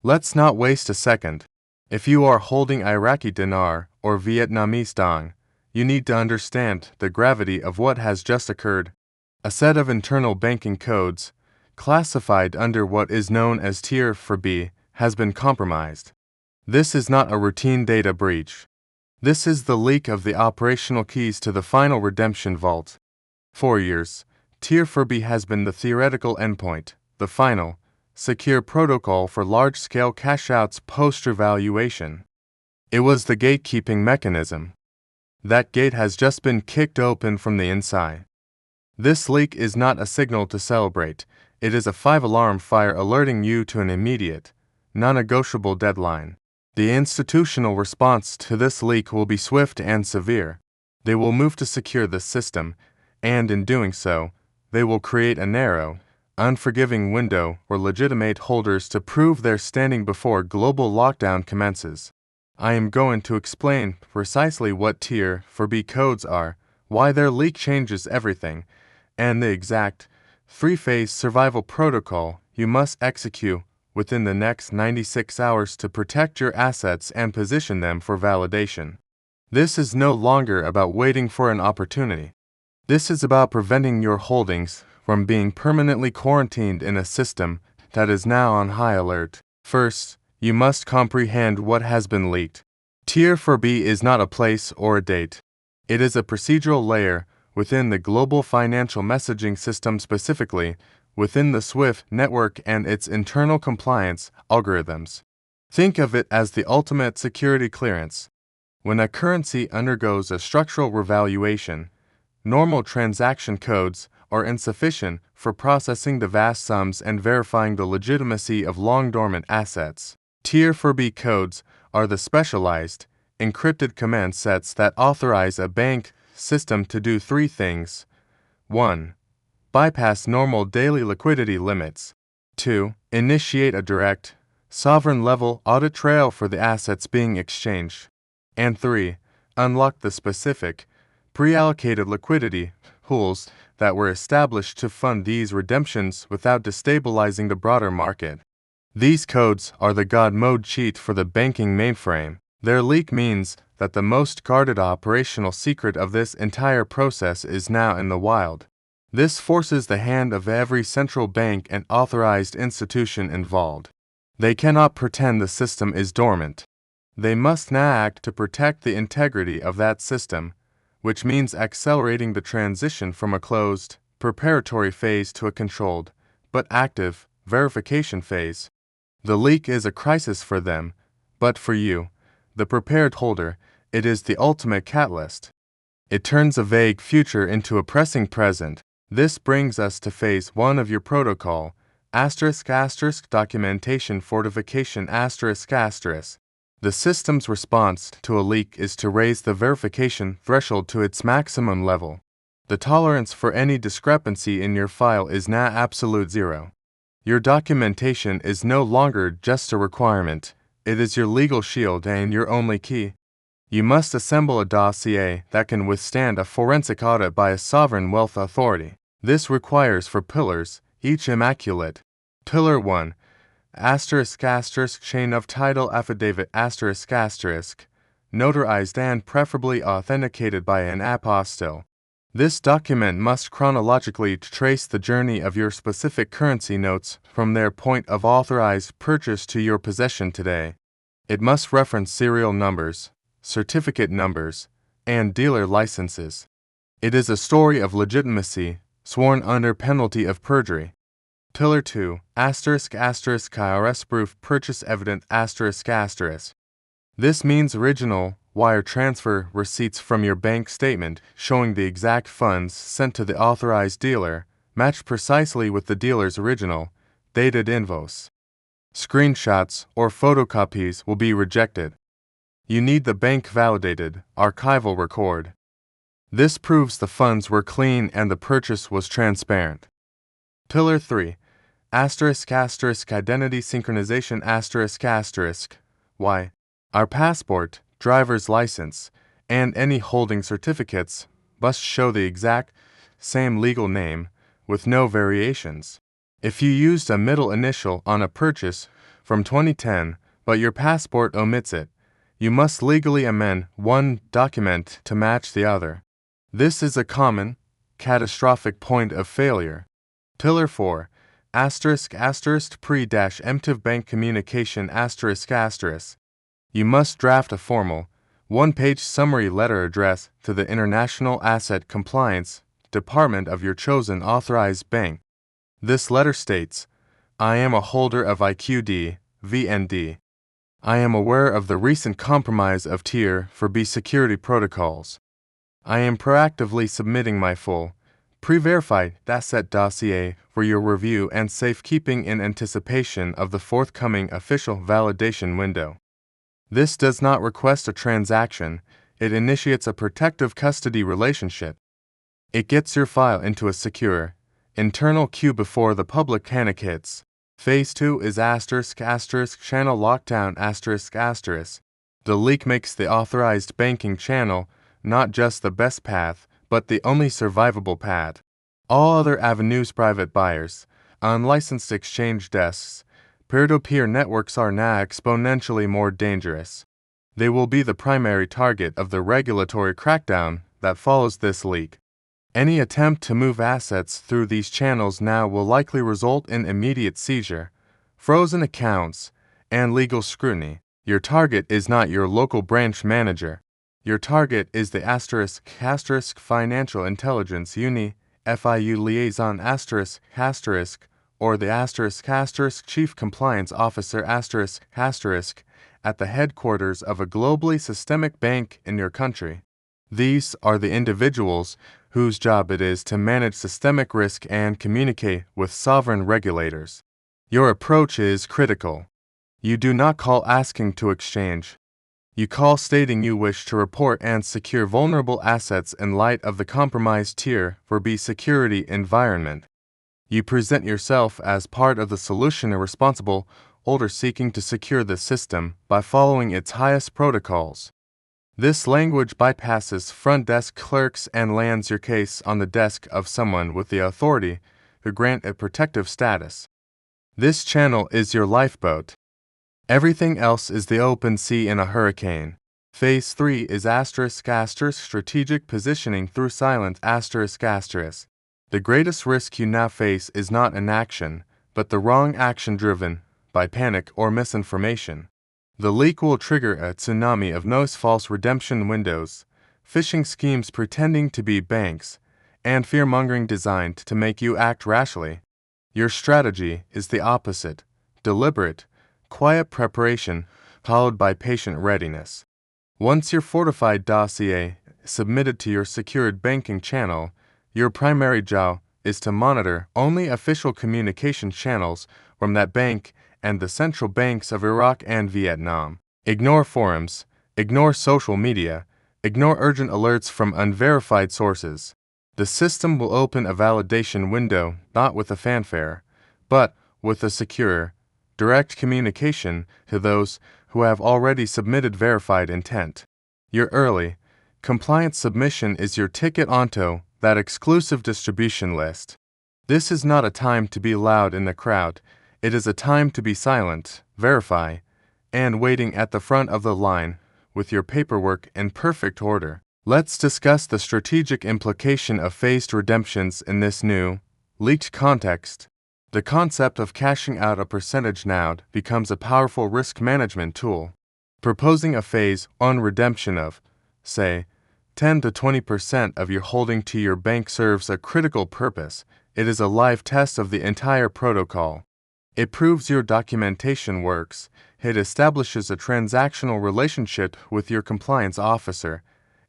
Let's not waste a second. If you are holding Iraqi dinar or Vietnamese dong, you need to understand the gravity of what has just occurred. A set of internal banking codes, classified under what is known as Tier 4B, has been compromised. This is not a routine data breach. This is the leak of the operational keys to the final redemption vault. For years, Tier 4B has been the theoretical endpoint, the final, secure protocol for large-scale cash-outs post-revaluation. It was the gatekeeping mechanism. That gate has just been kicked open from the inside. This leak is not a signal to celebrate. It is a 5-alarm fire alerting you to an immediate, non-negotiable deadline. The institutional response to this leak will be swift and severe. They will move to secure the system, and in doing so, they will create a narrow, unforgiving window where legitimate holders to prove their standing before global lockdown commences. I am going to explain precisely what Tier 4B codes are, why their leak changes everything, and the exact, 3-phase survival protocol you must execute within the next 96 hours to protect your assets and position them for validation. This is no longer about waiting for an opportunity. This is about preventing your holdings from being permanently quarantined in a system that is now on high alert. First, you must comprehend what has been leaked. Tier 4B is not a place or a date. It is a procedural layer within the global financial messaging system, specifically within the SWIFT network and its internal compliance algorithms. Think of it as the ultimate security clearance. When a currency undergoes a structural revaluation, normal transaction codes are insufficient for processing the vast sums and verifying the legitimacy of long-dormant assets. Tier 4B codes are the specialized, encrypted command sets that authorize a bank system to do 3 things. 1. Bypass normal daily liquidity limits. 2. Initiate a direct, sovereign-level audit trail for the assets being exchanged. And 3. Unlock the specific, pre-allocated liquidity pools that were established to fund these redemptions without destabilizing the broader market. These codes are the God mode cheat for the banking mainframe. Their leak means that the most guarded operational secret of this entire process is now in the wild. This forces the hand of every central bank and authorized institution involved. They cannot pretend the system is dormant. They must now act to protect the integrity of that system, which means accelerating the transition from a closed, preparatory phase to a controlled, but active, verification phase. The leak is a crisis for them, but for you, the prepared holder, it is the ultimate catalyst. It turns a vague future into a pressing present. This brings us to phase 1 of your protocol, documentation fortification ***. The system's response to a leak is to raise the verification threshold to its maximum level. The tolerance for any discrepancy in your file is now absolute 0. Your documentation is no longer just a requirement, it is your legal shield and your only key. You must assemble a dossier that can withstand a forensic audit by a sovereign wealth authority. This requires 4 pillars, each immaculate. Pillar 1. Chain of title affidavit ***, notarized and preferably authenticated by an apostille. This document must chronologically trace the journey of your specific currency notes from their point of authorized purchase to your possession today. It must reference serial numbers, certificate numbers, and dealer licenses. It is a story of legitimacy, sworn under penalty of perjury. Pillar 2. IRS proof purchase evident ***. This means original wire transfer receipts from your bank statement showing the exact funds sent to the authorized dealer, matched precisely with the dealer's original, dated invoice. Screenshots or photocopies will be rejected. You need the bank-validated, archival record. This proves the funds were clean and the purchase was transparent. Pillar 3. Identity synchronization Why? Our passport, driver's license, and any holding certificates must show the exact same legal name with no variations. If you used a middle initial on a purchase from 2010, but your passport omits it. You must legally amend one document to match the other. This is a common, catastrophic point of failure. Pillar 4. Pre-emptive bank communication ***. You must draft a formal, one-page summary letter addressed to the International Asset Compliance Department of your chosen authorized bank. This letter states, I am a holder of IQD VND. I am aware of the recent compromise of Tier 4B security protocols. I am proactively submitting my full, pre-verified asset dossier for your review and safekeeping in anticipation of the forthcoming official validation window. This does not request a transaction, it initiates a protective custody relationship. It gets your file into a secure, internal queue before the public panic hits. Phase 2 is **** channel lockdown ****. The leak makes the authorized banking channel not just the best path, but the only survivable path. All other avenues, private buyers, unlicensed exchange desks, peer-to-peer networks are now exponentially more dangerous. They will be the primary target of the regulatory crackdown that follows this leak. Any attempt to move assets through these channels now will likely result in immediate seizure, frozen accounts, and legal scrutiny. Your target is not your local branch manager. Your target is the *** Financial Intelligence FIU Liaison ***, or the *** Chief Compliance Officer *** at the headquarters of a globally systemic bank in your country. These are the individuals whose job it is to manage systemic risk and communicate with sovereign regulators. Your approach is critical. You do not call asking to exchange. You call stating you wish to report and secure vulnerable assets in light of the compromised Tier 4B security environment. You present yourself as part of the solution, a responsible holder seeking to secure the system by following its highest protocols. This language bypasses front desk clerks and lands your case on the desk of someone with the authority to grant a protective status. This channel is your lifeboat. Everything else is the open sea in a hurricane. Phase 3 is ** strategic positioning through silent ***. The greatest risk you now face is not inaction, but the wrong action driven by panic or misinformation. The leak will trigger a tsunami of false redemption windows, phishing schemes pretending to be banks, and fear-mongering designed to make you act rashly. Your strategy is the opposite: deliberate, quiet preparation followed by patient readiness. Once your fortified dossier is submitted to your secured banking channel, your primary job is to monitor only official communication channels from that bank and the central banks of Iraq and Vietnam. Ignore forums, ignore social media, ignore urgent alerts from unverified sources. The system will open a validation window not with a fanfare, but with a secure, direct communication to those who have already submitted verified intent. Your early, compliant submission is your ticket onto that exclusive distribution list. This is not a time to be loud in the crowd. It is a time to be silent, verify, and waiting at the front of the line with your paperwork in perfect order. Let's discuss the strategic implication of phased redemptions in this new, leaked context. The concept of cashing out a percentage now becomes a powerful risk management tool. Proposing a phase on redemption of, say, 10 to 20% of your holding to your bank serves a critical purpose. It is a live test of the entire protocol. It proves your documentation works. It establishes a transactional relationship with your compliance officer,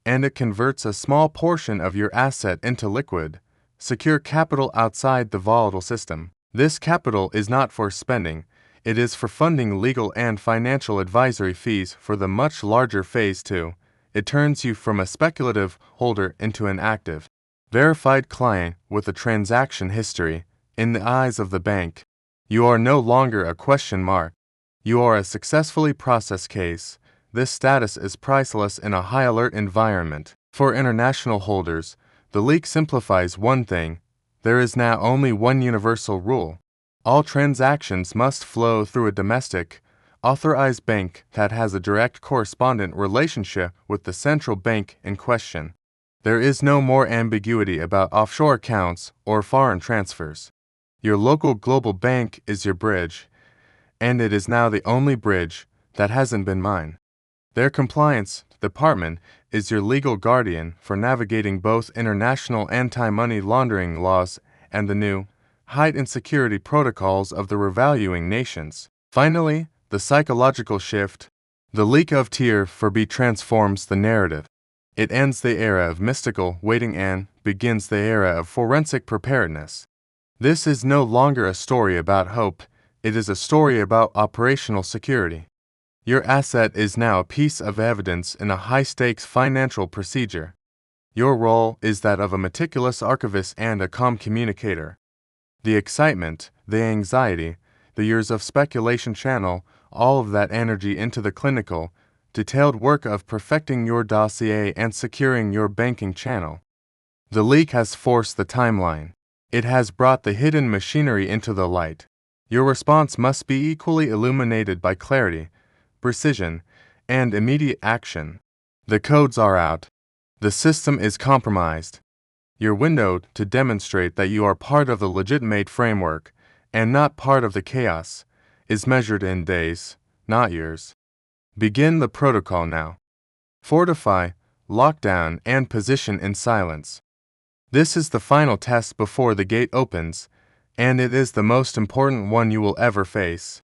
and it converts a small portion of your asset into liquid, secure capital outside the volatile system. This capital is not for spending. It is for funding legal and financial advisory fees for the much larger Phase 2. It turns you from a speculative holder into an active, verified client with a transaction history. In the eyes of the bank, you are no longer a question mark. You are a successfully processed case. This status is priceless in a high-alert environment. For international holders, the leak simplifies one thing. There is now only one universal rule. All transactions must flow through a domestic, authorized bank that has a direct correspondent relationship with the central bank in question. There is no more ambiguity about offshore accounts or foreign transfers. Your local global bank is your bridge, and it is now the only bridge that hasn't been mined. Their compliance department is your legal guardian for navigating both international anti-money laundering laws and the new, heightened security protocols of the revaluing nations. Finally, the psychological shift. The leak of Tier 4B transforms the narrative. It ends the era of mystical waiting and begins the era of forensic preparedness. This is no longer a story about hope, it is a story about operational security. Your asset is now a piece of evidence in a high-stakes financial procedure. Your role is that of a meticulous archivist and a calm communicator. The excitement, the anxiety, the years of speculation channel all of that energy into the clinical, detailed work of perfecting your dossier and securing your banking channel. The leak has forced the timeline. It has brought the hidden machinery into the light. Your response must be equally illuminated by clarity, precision, and immediate action. The codes are out. The system is compromised. Your window to demonstrate that you are part of the legitimate framework and not part of the chaos is measured in days, not years. Begin the protocol now. Fortify, lock down, and position in silence. This is the final test before the gate opens, and it is the most important one you will ever face.